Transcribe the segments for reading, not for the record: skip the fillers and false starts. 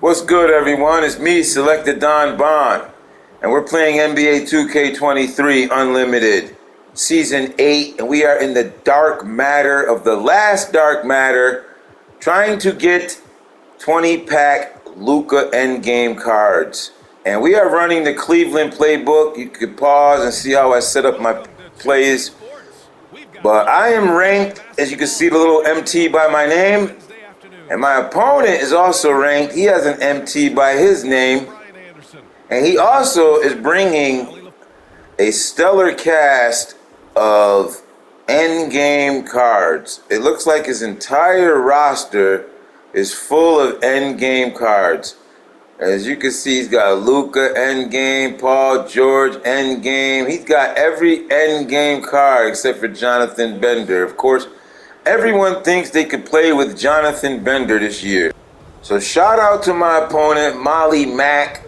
What's good, everyone? It's me, Selected Don Bond, and we're playing NBA 2K23 Unlimited, Season 8, and we are in the dark matter of the last dark matter, trying to get 20-pack Luka endgame cards. And we are running the Cleveland playbook. You could pause and see how I set up my plays. But I am ranked, as you can see, the little MT by my name. And my opponent is also ranked. He has an MT by his name. And he also is bringing a stellar cast of endgame cards. It looks like his entire roster is full of endgame cards. As you can see, he's got Luka endgame, Paul George endgame. He's got every endgame card except for Jonathan Bender. Of course, everyone thinks they could play with Jonathan Bender this year. So shout out to my opponent, Molly Mack.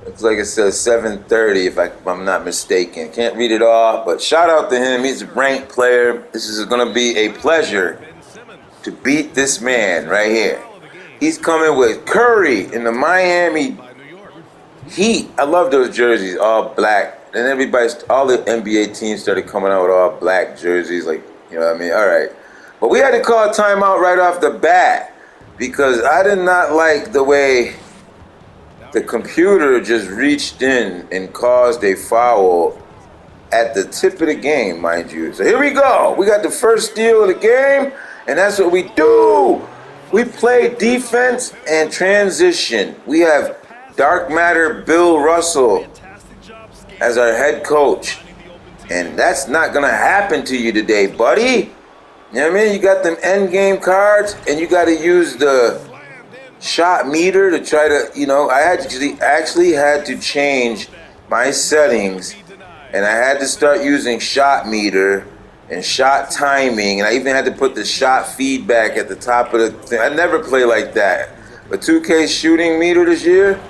Looks like it says 730 if I'm not mistaken. Can't read it all, but shout out to him. He's a ranked player. This is going to be a pleasure to beat this man right here. He's coming with Curry in the Miami Heat. I love those jerseys, all black. And all the NBA teams started coming out with all black jerseys, like, you know what I mean? All right. But we had to call a timeout right off the bat because I did not like the way the computer just reached in and caused a foul at the tip of the game, mind you. So here we go. We got the first steal of the game, and that's what we do. We play defense and transition. We have Dark Matter Bill Russell as our head coach. And that's not going to happen to you today, buddy. You know what I mean? You got them end game cards, and you got to use the shot meter to try to, I actually had to change my settings, and I had to start using shot meter and shot timing, and I even had to put the shot feedback at the top of the thing. I never play like that. But 2K's shooting meter this year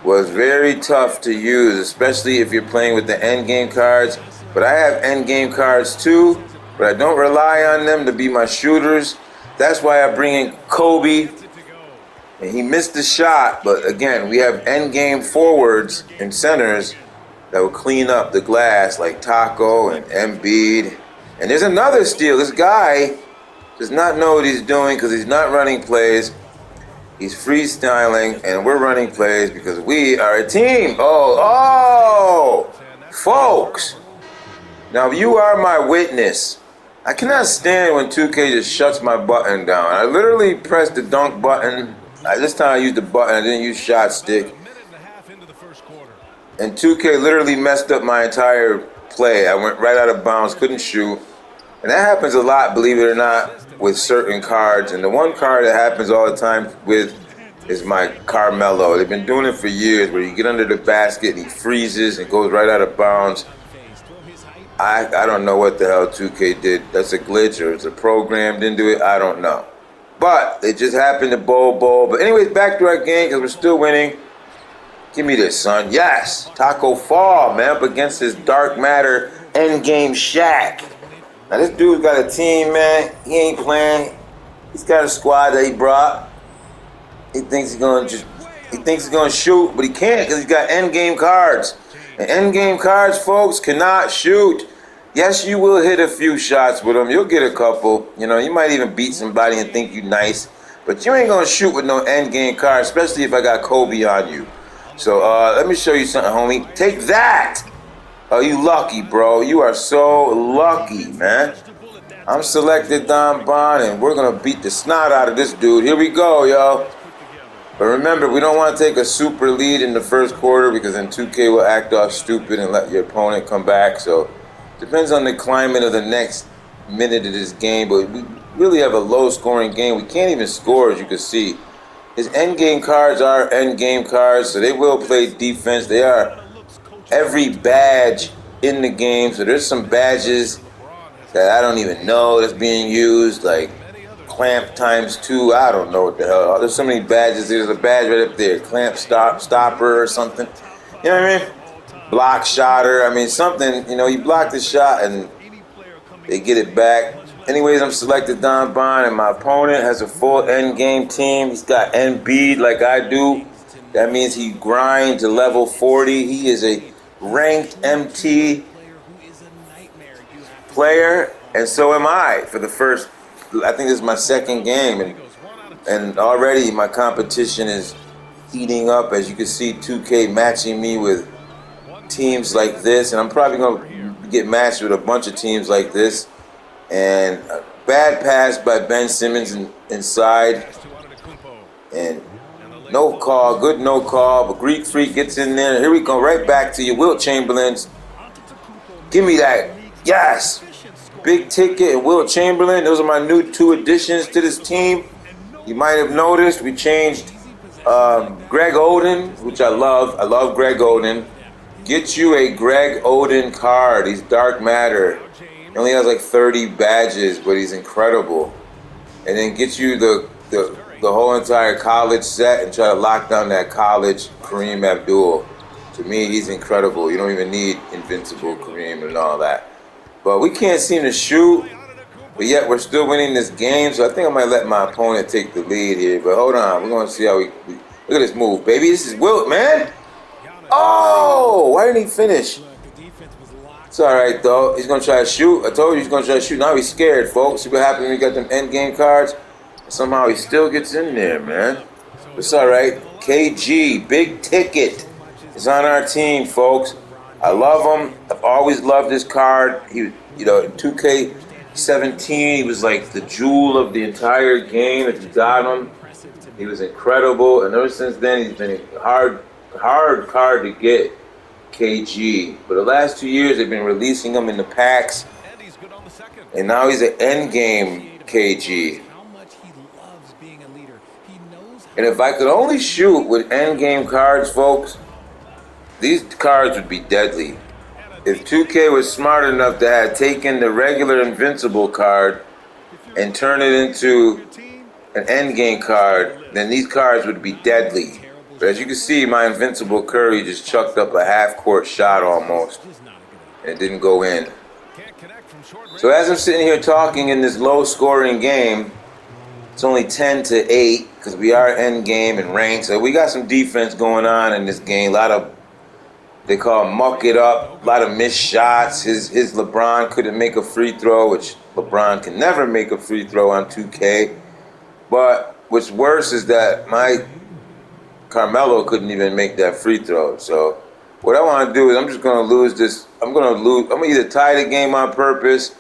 was very tough to use, especially if you're playing with the end game cards. But I have end game cards too, but I don't rely on them to be my shooters. That's why I bring in Kobe. And he missed the shot, but again, we have end game forwards and centers that will clean up the glass like Taco and Embiid. And there's another steal. This guy does not know what he's doing because he's not running plays. He's freestyling, and we're running plays because we are a team. Oh, folks. Now, you are my witness. I cannot stand when 2K just shuts my button down. I literally pressed the dunk button. This time I used the button. I didn't use shot stick. And 2K literally messed up my entire play. I went right out of bounds, couldn't shoot. And that happens a lot, believe it or not, with certain cards. And the one card that happens all the time with is my Carmelo. They've been doing it for years, where you get under the basket and he freezes and goes right out of bounds. I don't know what the hell 2K did. That's a glitch, or it's a program didn't do it. I don't know. But they just happened to bowl. But anyways, back to our game because we're still winning. Give me this, son. Yes. Taco Fall, man, up against his Dark Matter endgame Shaq. Now, this dude's got a team, man. He ain't playing. He's got a squad that he brought. He thinks he's gonna shoot, but he can't because he's got endgame cards. And endgame cards, folks, cannot shoot. Yes, you will hit a few shots with them. You'll get a couple. You might even beat somebody and think you nice. But you ain't gonna shoot with no endgame cards, especially if I got Kobe on you. So let me show you something, homie. Take that! Oh, you lucky, bro. You are so lucky, man. I'm Selected Don Bond, and we're going to beat the snot out of this dude. Here we go, yo. But remember, we don't want to take a super lead in the first quarter because then 2K will act off stupid and let your opponent come back. So depends on the climate of the next minute of this game. But we really have a low-scoring game. We can't even score, as you can see. His endgame cards are endgame cards, so they will play defense. They are every badge in the game. So there's some badges that I don't even know that's being used, like clamp ×2. I don't know what the hell. There's so many badges. There's a badge right up there, clamp stopper or something. You know what I mean? Block shotter. I mean, something, you block the shot and they get it back. Anyways, I'm selected Don Bond, and my opponent has a full endgame team. He's got Embiid like I do. That means he grinds to level 40. He is a ranked MT player, and so am I for the first, I think this is my second game, and already my competition is heating up. As you can see, 2K matching me with teams like this, and I'm probably going to get matched with a bunch of teams like this. And a bad pass by Ben Simmons inside, and no call, good no call, but Greek Freak gets in there. Here we go, right back to you, Wilt Chamberlain's. Give me that, yes! Big Ticket and Wilt Chamberlain, those are my new 2 additions to this team. You might have noticed we changed Greg Oden, which I love Greg Oden. Get you a Greg Oden card, he's Dark Matter. He only has like 30 badges, but he's incredible. And then get you the whole entire college set and try to lock down that college Kareem Abdul. To me, he's incredible. You don't even need Invincible Kareem and all that. But we can't seem to shoot, but yet we're still winning this game. So I think I might let my opponent take the lead here. But hold on, we're going to see how we look at this move, baby. This is Wilt, man. Oh, why didn't he finish? It's all right, though. He's going to try to shoot. I told you he's going to try to shoot. Now he's scared, folks. See what happened when he got them endgame cards? Somehow he still gets in there, man. It's all right. KG, Big Ticket, is on our team, folks. I love him. I've always loved this card. He, in 2K17, he was like the jewel of the entire game. If you got him, he was incredible. And ever since then, he's been a hard card to get. KG, but the last 2 years they've been releasing him in the packs, and now he's an endgame KG. And if I could only shoot with endgame cards, folks, these cards would be deadly. If 2K was smart enough to have taken the regular Invincible card and turn it into an endgame card, then these cards would be deadly. But as you can see, my Invincible Curry just chucked up a half-court shot almost, and it didn't go in. So as I'm sitting here talking in this low-scoring game, it's only 10-8 because we are end game and ranked. So we got some defense going on in this game. A lot of, they call it muck it up, a lot of missed shots. His LeBron couldn't make a free throw, which LeBron can never make a free throw on 2K. But what's worse is that my Carmelo couldn't even make that free throw. So what I want to do is I'm just going to lose this. I'm going to either tie the game on purpose,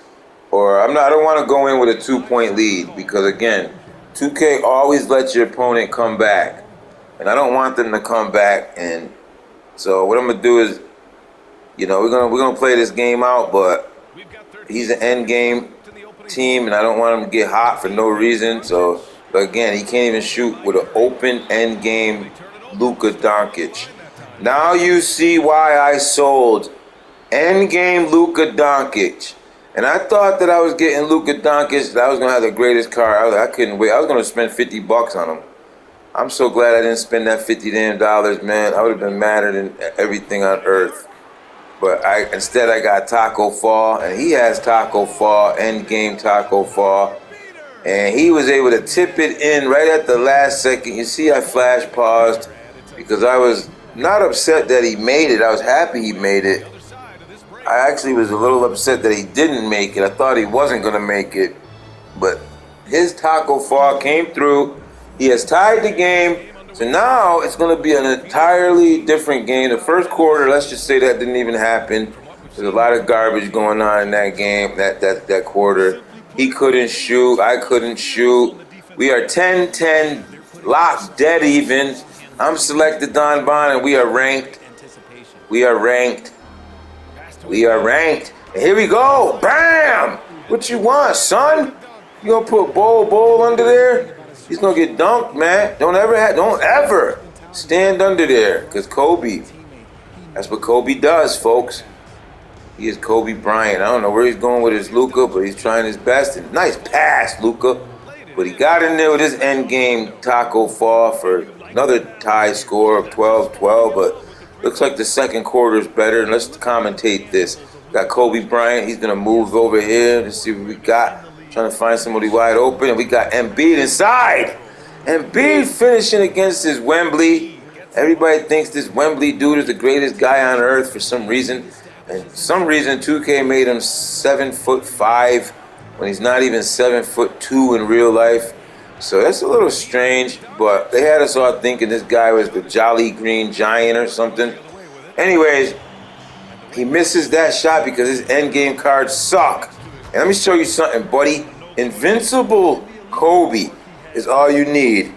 or I don't want to go in with a 2-point lead, because again, 2K always lets your opponent come back, and I don't want them to come back. And so what I'm going to do is, we're going to play this game out, but he's an end game team, and I don't want him to get hot for no reason. So but again, he can't even shoot with an open end game Luka Doncic. Now you see why I sold end game Luka Doncic. And I thought that I was getting Luka Doncic, that I was going to have the greatest card. I couldn't wait. I was going to spend $50 on him. I'm so glad I didn't spend that $50 damn, man. I would have been madder than everything on earth. But instead I got Taco Fall, and he has Taco Fall, end game Taco Fall. And he was able to tip it in right at the last second. You see, I flash paused because I was not upset that he made it. I was happy he made it. I actually was a little upset that he didn't make it. I thought he wasn't going to make it. But his Taco Fall came through. He has tied the game. So now it's going to be an entirely different game. The first quarter, let's just say that didn't even happen. There's a lot of garbage going on in that game, that quarter. He couldn't shoot. I couldn't shoot. We are 10-10, locked, dead even. I'm selected Don Bond, and we are ranked. We are ranked. We are ranked. And here we go. Bam! What you want, son? You gonna put Bol under there? He's gonna get dunked, man. Don't ever stand under there, because Kobe. That's what Kobe does, folks. He is Kobe Bryant. I don't know where he's going with his Luka, but he's trying his best. And nice pass, Luka. But he got in there with his end game Taco Fall for another tie score of 12-12. But looks like the second quarter is better. And let's commentate this. Got Kobe Bryant. He's going to move over here to see what we got. trying to find somebody wide open, and we got Embiid inside. Embiid finishing against this Wembley. Everybody thinks this Wembley dude is the greatest guy on earth for some reason. And for some reason, 2K made him 7'5" when he's not even 7'2" in real life. So that's a little strange, but they had us all thinking this guy was the Jolly Green Giant or something. Anyways, he misses that shot because his endgame cards suck. And let me show you something, buddy. Invincible Kobe is all you need.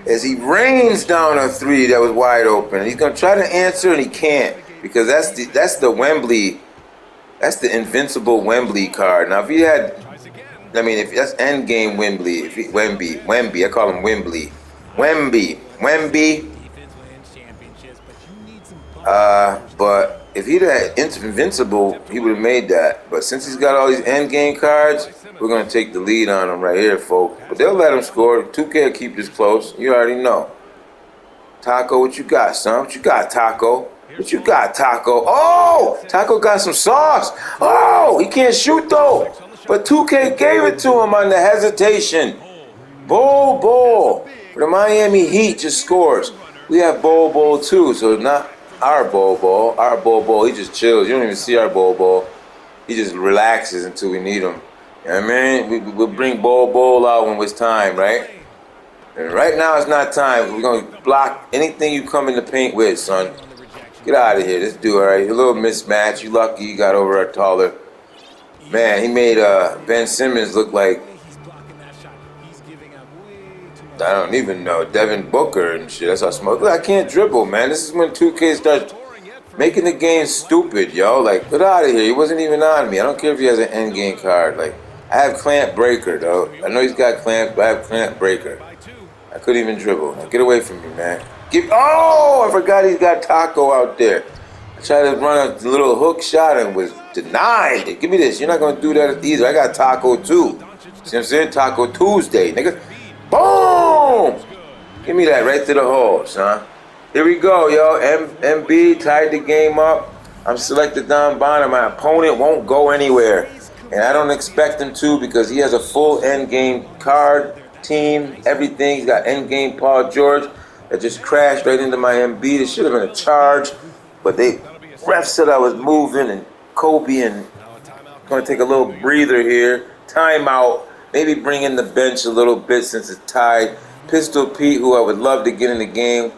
As he rains down a three that was wide open. He's going to try to answer and he can't because that's the Wembley, that's the Invincible Wembley card. Now if he had, if that's endgame Wembley, Wemby, I call him Wembley. Wemby. But if he'd had Invincible, he would have made that. But since he's got all these endgame cards, we're going to take the lead on him right here, folks. But they'll let him score. 2K will keep this close. You already know. Taco, what you got, son? What you got, Taco? What you got, Taco? Oh! Taco got some sauce. Oh! He can't shoot, though. But 2K gave it to him on the hesitation. Bol for the Miami Heat just scores. We have Bol too, so not our Bol. Our Bol, he just chills. You don't even see our Bol. He just relaxes until we need him. You know what I mean? We'll bring Bol out when it's time, right? And right now it's not time. We're going to block anything you come in the paint with, son. Get out of here. This dude, all right? A little mismatch. You lucky you got over a taller. Man, he made Ben Simmons look like, I don't even know, Devin Booker and shit. That's how smart. Look, I can't dribble, man. This is when 2K starts making the game stupid, yo. Like, get out of here. He wasn't even on me. I don't care if he has an endgame card. Like, I have Clamp Breaker, though. I know he's got Clamp, but I have Clamp Breaker. I couldn't even dribble. Now, get away from me, man. I forgot he's got Taco out there. I tried to run a little hook shot and was denied. Give me this. You're not going to do that either. I got Taco, too. See what I'm saying? Taco Tuesday, nigga. Boom! Give me that right to the hole, son. Here we go, yo. MB tied the game up. I'm selected Don Bonner. My opponent won't go anywhere. And I don't expect him to because he has a full endgame card, team, everything. He's got endgame Paul George that just crashed right into my MB. It should have been a charge. But refs said I was moving and Kobe and going to take a little breather here. Timeout. Maybe bring in the bench a little bit since it's tied. Pistol Pete, who I would love to get in the game.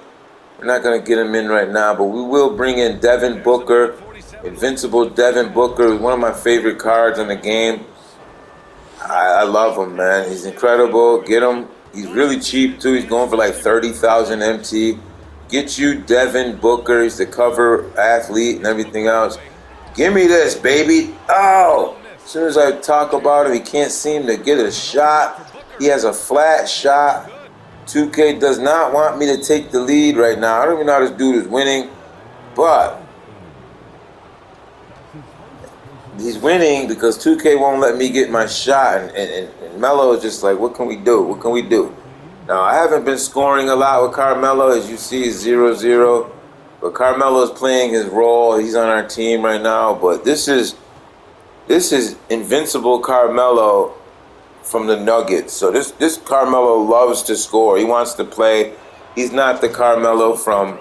We're not going to get him in right now, but we will bring in Devin Booker. Invincible Devin Booker is one of my favorite cards in the game. I love him, man. He's incredible. Get him. He's really cheap, too. He's going for like 30,000 MT. Get you Devin Booker. He's the cover athlete and everything else. Give me this, baby. Oh! As soon as I talk about him, he can't seem to get a shot. He has a flat shot. 2K does not want me to take the lead right now. I don't even know how this dude is winning, but he's winning because 2K won't let me get my shot. And Melo is just like, what can we do? What can we do? Now, I haven't been scoring a lot with Carmelo. As you see, 0-0. But Carmelo is playing his role. He's on our team right now. But this is Invincible Carmelo from the Nuggets. So this Carmelo loves to score. He wants to play. He's not the Carmelo from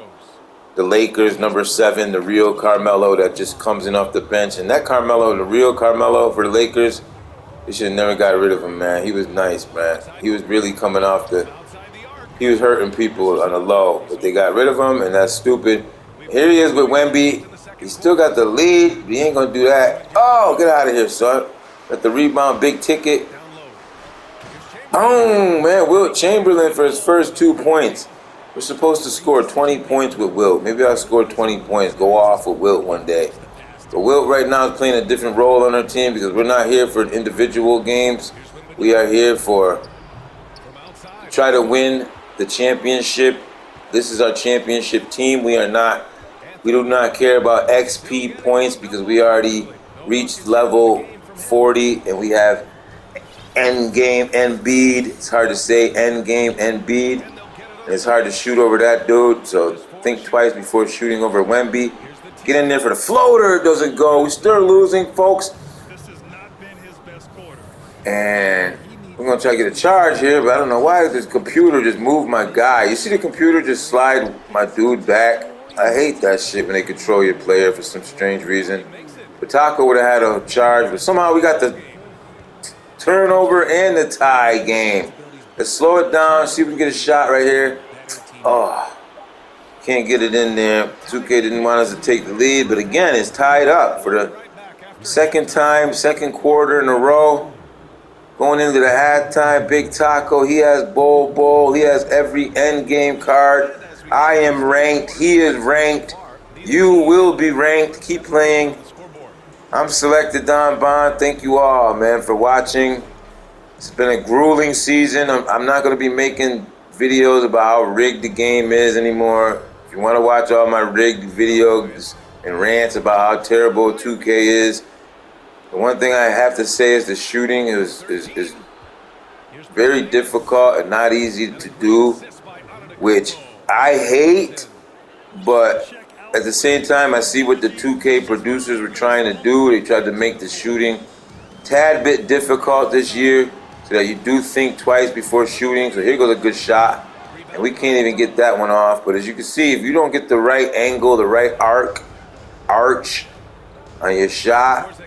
the Lakers, number 7, the real Carmelo that just comes in off the bench. And that Carmelo, the real Carmelo for the Lakers, they should have never got rid of him, man. He was nice, man. He was really coming off he was hurting people on the low. But they got rid of him, and that's stupid. Here he is with Wemby. He still got the lead. He ain't going to do that. Oh, get out of here, son. Got the rebound, big ticket. Oh, man, Wilt Chamberlain for his first 2 points. We're supposed to score 20 points with Wilt. Maybe I'll score 20 points, go off with Wilt one day. But Wilt right now is playing a different role on our team because we're not here for individual games. We are here to try to win the championship. This is our championship team. We do not care about XP points because we already reached level 40 and we have endgame Embiid. It's hard to say endgame Embiid. And it's hard to shoot over that dude. So think twice before shooting over Wemby. Get in there for the floater. It doesn't go. We're still losing, folks. And we're going to try to get a charge here, but I don't know why this computer just moved my guy. You see the computer just slide my dude back? I hate that shit when they control your player for some strange reason. But Taco would have had a charge, but somehow we got the turnover and the tie game. Let's slow it down, see if we can get a shot right here. Oh, can't get it in there. 2K didn't want us to take the lead, but again, it's tied up for the second time, second quarter in a row. Going into the halftime, Big Taco, he has Bowl, he has every end game card. I am ranked, he is ranked. You will be ranked. Keep playing. I'm Selected Don Bond. Thank you all, man, for watching. It's been a grueling season. I'm not going to be making videos about how rigged the game is anymore. If you want to watch all my rigged videos and rants about how terrible 2K is, the one thing I have to say is the shooting is very difficult and not easy to do, which I hate, but at the same time, I see what the 2K producers were trying to do. They tried to make the shooting tad bit difficult this year so that you do think twice before shooting. So here goes a good shot, and we can't even get that one off. But as you can see, if you don't get the right angle, the right arch on your shot,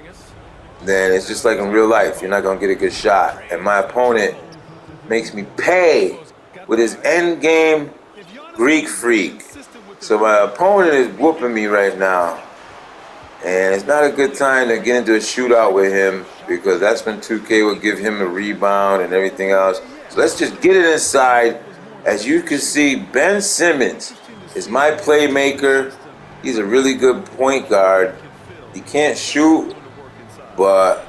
then it's just like in real life. You're not going to get a good shot. And my opponent makes me pay with his end game Greek freak. So my opponent is whooping me right now. And it's not a good time to get into a shootout with him because that's when 2K will give him a rebound and everything else. So let's just get it inside. As you can see, Ben Simmons is my playmaker. He's a really good point guard. He can't shoot, but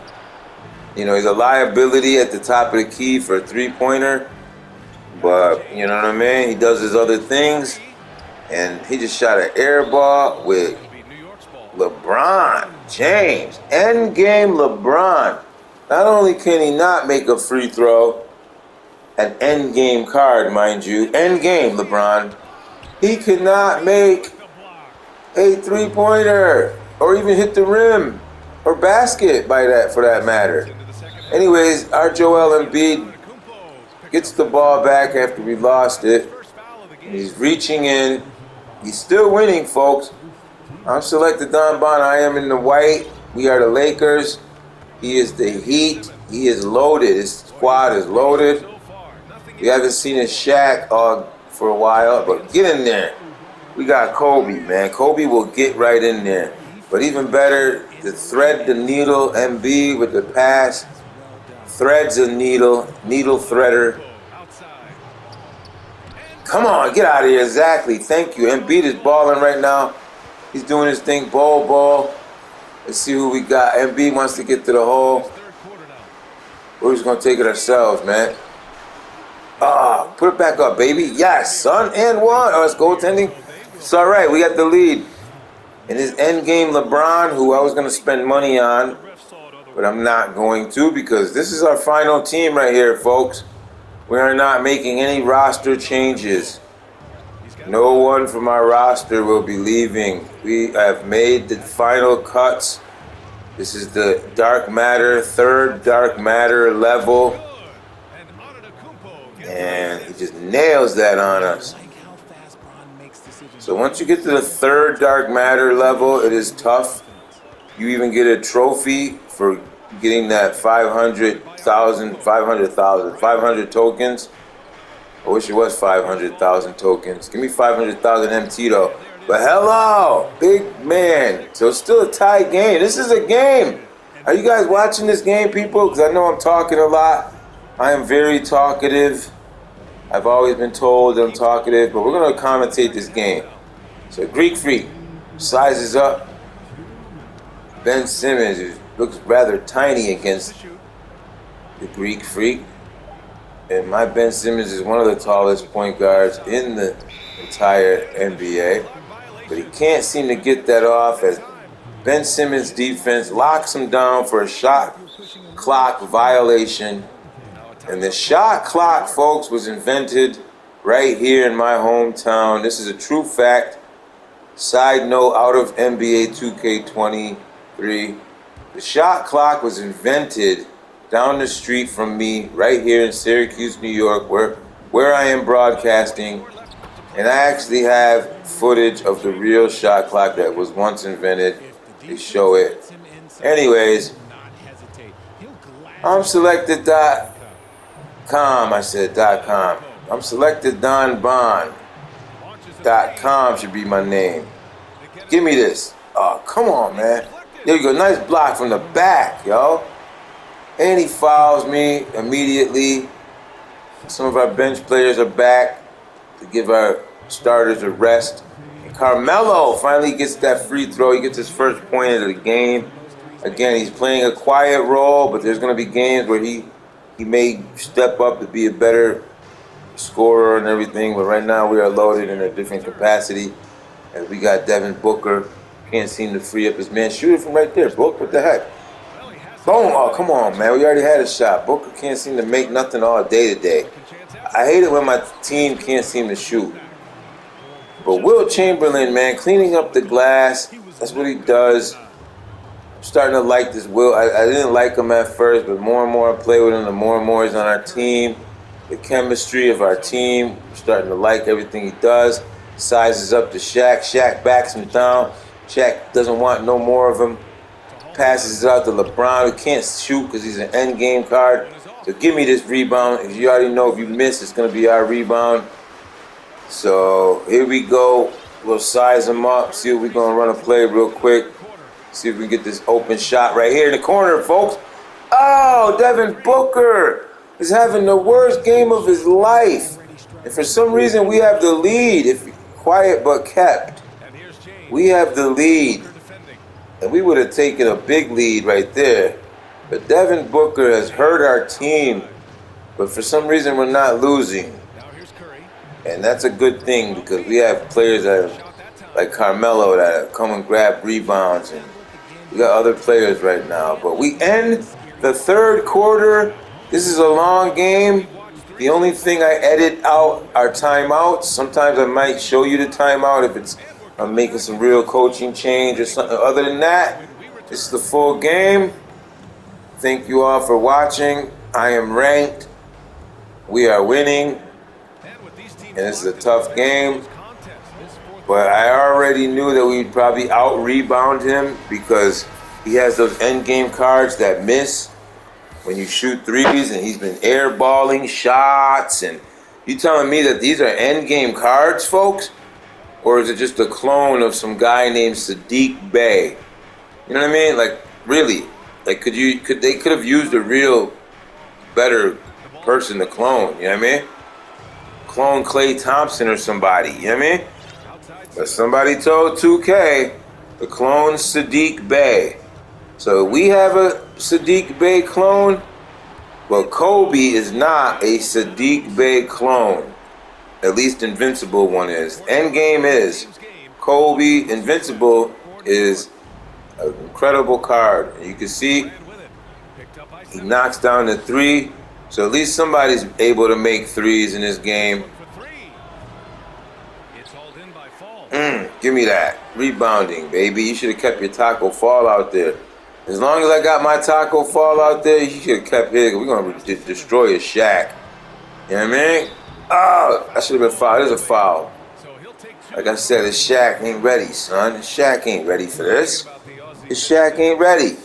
you know, he's a liability at the top of the key for a three-pointer. But you know what I mean? He does his other things. And he just shot an air ball with LeBron James. Endgame LeBron. Not only can he not make a free throw, an endgame card, mind you, endgame LeBron, he cannot make a three-pointer or even hit the rim or basket for that matter. Anyways, our Joel Embiid gets the ball back after we lost it. He's reaching in. He's still winning, folks. I'm Selected Don Bond. I am in the white. We are the Lakers. He is the Heat. He is loaded. His squad is loaded. We haven't seen a Shaq for a while, but get in there. We got Kobe, man. Kobe will get right in there. But even better, to thread the needle, MB with the pass. Threads a needle threader. Come on, get out of here. Exactly. Thank you. Embiid is balling right now. He's doing his thing. Ball. Let's see who we got. Embiid wants to get to the hole. We're just going to take it ourselves, man. Put it back up, baby. Yes, son. And one. Oh, it's goaltending. It's all right. We got the lead. And his endgame LeBron, who I was going to spend money on, but I'm not going to because this is our final team right here, folks. We are not making any roster changes. No one from our roster will be leaving. We have made the final cuts. This is the Dark Matter, third Dark Matter level. And he just nails that on us. So once you get to the third Dark Matter level, it is tough. You even get a trophy for getting that 500 tokens. I wish it was 500,000 tokens. Give me 500,000 MT though. But hello, big man. So it's still a tie game. This is a game. Are you guys watching this game, people? Because I know I'm talking a lot. I am very talkative. I've always been told I'm talkative, but we're going to commentate this game. So Greek Freak sizes up. Ben Simmons looks rather tiny against the Greek Freak. And my Ben Simmons is one of the tallest point guards in the entire NBA. But he can't seem to get that off as Ben Simmons' defense locks him down for a shot clock violation. And the shot clock, folks, was invented right here in my hometown. This is a true fact. Side note, out of NBA 2K23, the shot clock was invented down the street from me, right here in Syracuse, New York, where I am broadcasting. And I actually have footage of the real shot clock that was once invented. They show it. Anyways, I'm selected.com. I said .com. I'm selected Don Bond. .com should be my name. Give me this. Oh, come on, man. There you go. Nice block from the back, yo. And he fouls me immediately. Some of our bench players are back to give our starters a rest. And Carmelo finally gets that free throw. He gets his first point of the game. Again, he's playing a quiet role, but there's going to be games where he may step up to be a better scorer and everything. But right now we are loaded in a different capacity. And we got Devin Booker. Can't seem to free up his man. Shoot it from right there, Book. What the heck? Boom. Oh, come on, man. We already had a shot. Booker can't seem to make nothing all day today. I hate it when my team can't seem to shoot. But Will Chamberlain, man, cleaning up the glass. That's what he does. I'm starting to like this Will. I didn't like him at first, but more and more I play with him, the more and more he's on our team. The chemistry of our team. I'm starting to like everything he does. Sizes up to Shaq. Shaq backs him down. Shaq doesn't want no more of him. Passes it out to LeBron, who can't shoot because he's an end game card. So give me this rebound. If you already know, if you miss, it's going to be our rebound. So here we go. We'll size him up. See if we're going to run a play real quick. See if we can get this open shot right here in the corner, folks. Oh, Devin Booker is having the worst game of his life. And for some reason, we have the lead. If quiet but kept. We have the lead. And we would have taken a big lead right there. But Devin Booker has hurt our team. But for some reason, we're not losing. And that's a good thing because we have players that have, like Carmelo that have come and grab rebounds. And we got other players right now. But we end the third quarter. This is a long game. The only thing I edit out are timeouts. Sometimes I might show you the timeout if I'm making some real coaching change or something. Other than that, this is the full game. Thank you all for watching. I am ranked. We are winning. And this is a tough game. But I already knew that we'd probably out-rebound him because he has those end-game cards that miss when you shoot threes, and he's been airballing shots. And you telling me that these are end-game cards, folks? Or is it just a clone of some guy named Sadiq Bey? You know what I mean? Like, really? Like, they could have used a real better person to clone, you know what I mean? Clone Klay Thompson or somebody, you know what I mean? But somebody told 2K to clone Sadiq Bey. So we have a Sadiq Bey clone, but Kobe is not a Sadiq Bey clone. At least Invincible one is. Endgame is. Kobe Invincible is an incredible card. And you can see he knocks down the three. So at least somebody's able to make threes in this game. Give me that. Rebounding, baby. You should have kept your Taco Fall out there. As long as I got my Taco Fall out there, you should have kept it. We're going to destroy a Shaq. You know what I mean? Oh, that should have been foul. There's a foul. Like I said, the Shaq ain't ready, son. The Shaq ain't ready for this. The Shaq ain't ready.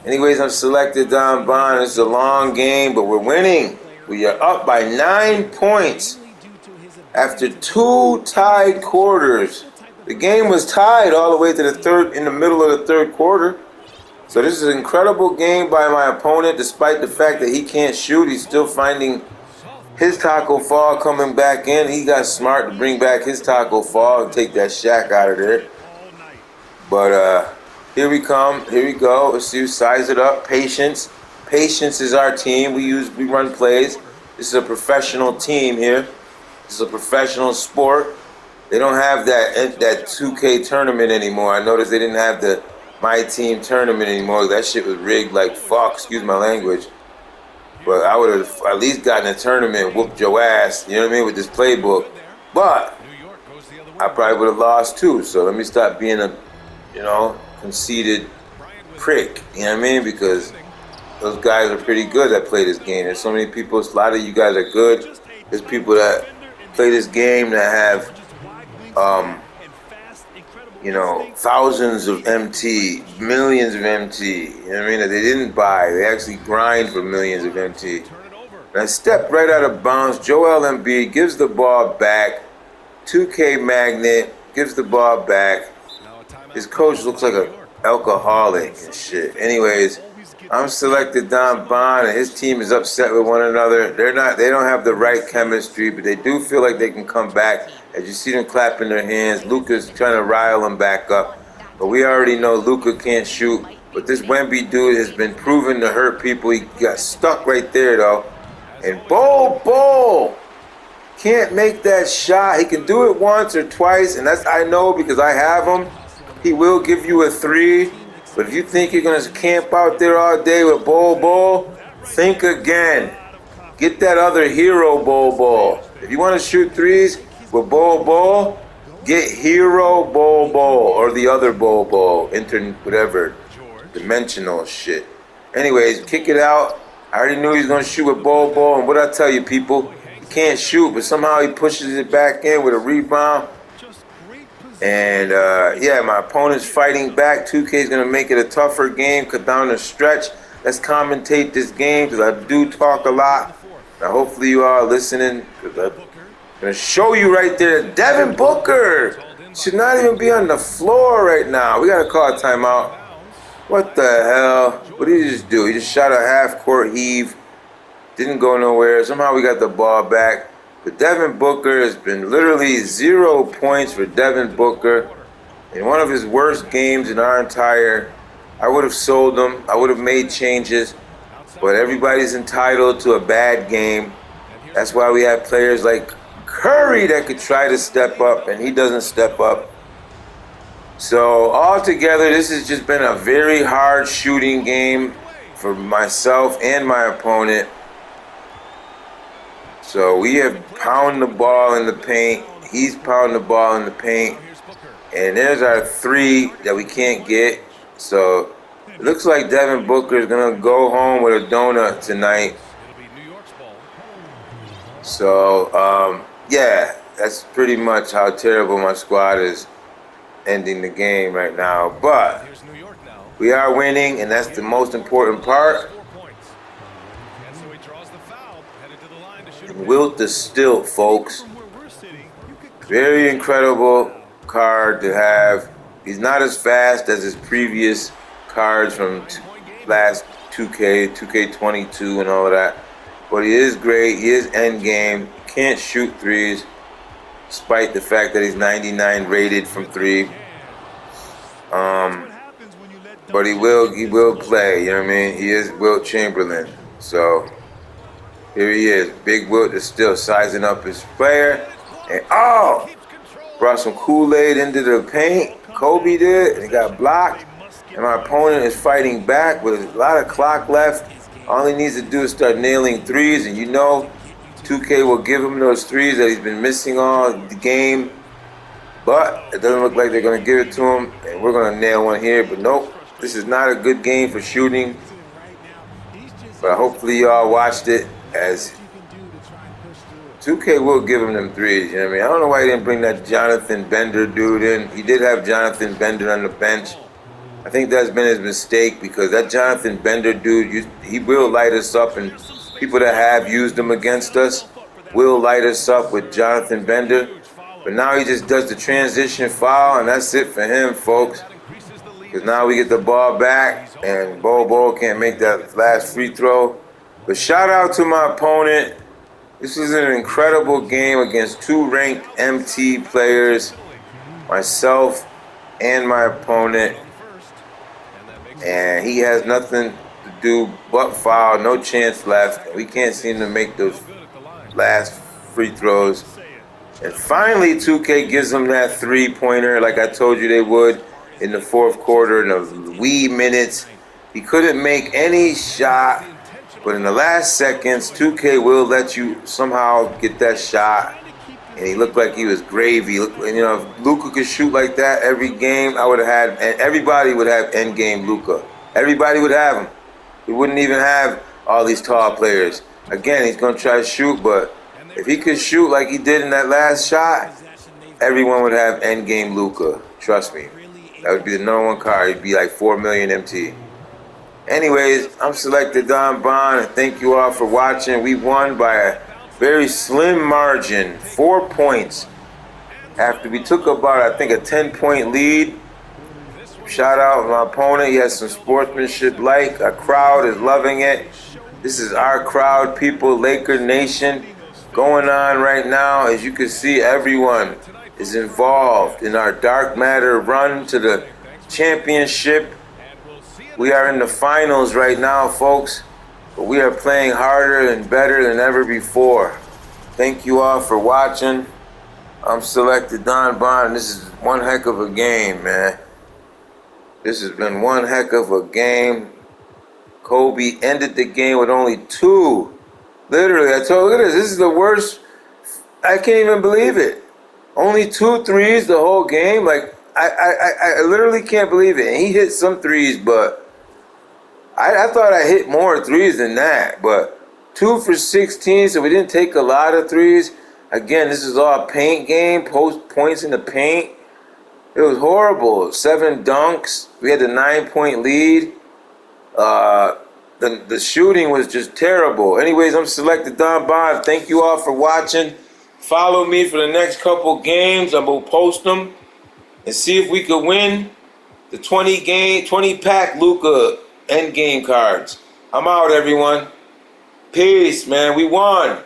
Anyways, I'm selected Don Bond. It's a long game, but we're winning. We are up by 9 points after 2 tied quarters. The game was tied all the way to the third, in the middle of the third quarter. So this is an incredible game by my opponent. Despite the fact that he can't shoot, he's still finding his Taco Fall coming back in. He got smart to bring back his Taco Fall and take that Shaq out of there. But here we come. Here we go. Let's see, size it up. Patience. Patience is our team. We run plays. This is a professional team here. This is a professional sport. They don't have that 2K tournament anymore. I noticed they didn't have the MyTeam tournament anymore. That shit was rigged like fuck. Excuse my language. But I would have at least gotten a tournament, whooped your ass, you know what I mean, with this playbook. But I probably would have lost too. So let me stop being a, conceited prick, you know what I mean? Because those guys are pretty good that play this game. There's so many people. A lot of you guys are good. There's people that play this game that have, thousands of MT, millions of MT. You know what I mean? That they didn't buy. They actually grind for millions of MT. And I stepped right out of bounds. Joel Embiid gives the ball back. 2K Magnet gives the ball back. His coach looks like an alcoholic and shit. Anyways, I'm selected Don Bond, and his team is upset with one another. They don't have the right chemistry, but they do feel like they can come back. As you see them clapping their hands, Luka's trying to rile them back up. But we already know Luka can't shoot. But this Wemby dude has been proven to hurt people. He got stuck right there though. And Bol can't make that shot. He can do it once or twice, and that's I know because I have him. He will give you a 3. But if you think you're going to camp out there all day with Bol, think again. Get that other hero Bol. If you want to shoot threes with Bol, get hero Bol or the other Bol, whatever, dimensional shit. Anyways, kick it out. I already knew he was going to shoot with Bol, and what I tell you, people, he can't shoot, but somehow he pushes it back in with a rebound. And my opponent's fighting back. 2K is going to make it a tougher game, cut down the stretch. Let's commentate this game because I do talk a lot. Now, hopefully you are listening because I'm going to show you right there. Devin Booker should not even be on the floor right now. We got to call a timeout. What the hell? What did he just do? He just shot a half-court heave. Didn't go nowhere. Somehow we got the ball back. But Devin Booker has been literally 0 points for Devin Booker. In one of his worst games in our entire, I would have sold him. I would have made changes. But everybody's entitled to a bad game. That's why we have players like Curry that could try to step up, and he doesn't step up. So altogether, this has just been a very hard shooting game for myself and my opponent. So we have pounded the ball in the paint. He's pounding the ball in the paint. And there's our 3 that we can't get. So it looks like Devin Booker is going to go home with a donut tonight. So, that's pretty much how terrible my squad is ending the game right now. But we are winning, and that's the most important part. Wilt the Stilt, folks. Very incredible card to have. He's not as fast as his previous cards from last 2K22 and all of that. But he is great. He is end game. Can't shoot threes, despite the fact that he's 99 rated from 3. But he will play. You know what I mean? He is Wilt Chamberlain. So here he is. Big Wilt is still sizing up his player. And brought some Kool-Aid into the paint. Kobe did, and he got blocked. And my opponent is fighting back with a lot of clock left. All he needs to do is start nailing threes, and 2K will give him those threes that he's been missing all the game. But it doesn't look like they're going to give it to him, and we're going to nail one here. But nope, this is not a good game for shooting. But hopefully y'all watched it, as 2K will give him them threes. You know what I mean? I don't know why he didn't bring that Jonathan Bender dude in. He did have Jonathan Bender on the bench. I think that's been his mistake, because that Jonathan Bender dude, he will light us up, and people that have used him against us will light us up with Jonathan Bender. But now he just does the transition foul, and that's it for him, folks. Because now we get the ball back, and Bol can't make that last free throw. But shout out to my opponent. This was an incredible game against 2 ranked MT players, myself and my opponent. And he has nothing to do but foul, no chance left. We can't seem to make those last free throws. And finally, 2K gives him that 3-pointer like I told you they would in the 4th quarter, in the wee minutes. He couldn't make any shot, but in the last seconds, 2K will let you somehow get that shot. And he looked like he was gravy. If Luka could shoot like that every game, I would have had, and everybody would have end game Luka. Everybody would have him. we wouldn't even have all these tall players. Again, he's going to try to shoot, but if he could shoot like he did in that last shot, everyone would have endgame Luka. Trust me. That would be the number one card. He'd be like 4 million MT. Anyways, I'm selected Don Bond, and thank you all for watching. We won by a very slim margin, 4 points. After we took about, I think, a 10-point lead. Shout out my opponent. He has some sportsmanship like. Our crowd is loving it. This is our crowd, people, Laker Nation. Going on right now, as you can see, everyone is involved in our dark matter run to the championship. We are in the finals right now, folks, but we are playing harder and better than ever before. Thank you all for watching. I'm selected Don Bond, and this is one heck of a game, man. This has been one heck of a game. Kobe ended the game with only 2. Literally, I told you, look at this is the worst. I can't even believe it. Only 2 threes the whole game. Like, I literally can't believe it. And he hit some threes, but I thought I hit more threes than that. But 2 for 16, so we didn't take a lot of threes. Again, this is all paint game, post points in the paint. It was horrible. 7 dunks. We had the 9-point lead. The shooting was just terrible. Anyways, I'm selected Don Bond. Thank you all for watching. Follow me for the next couple games. I'm going to post them and see if we could win the 20-pack Luka endgame cards. I'm out, everyone. Peace, man. We won.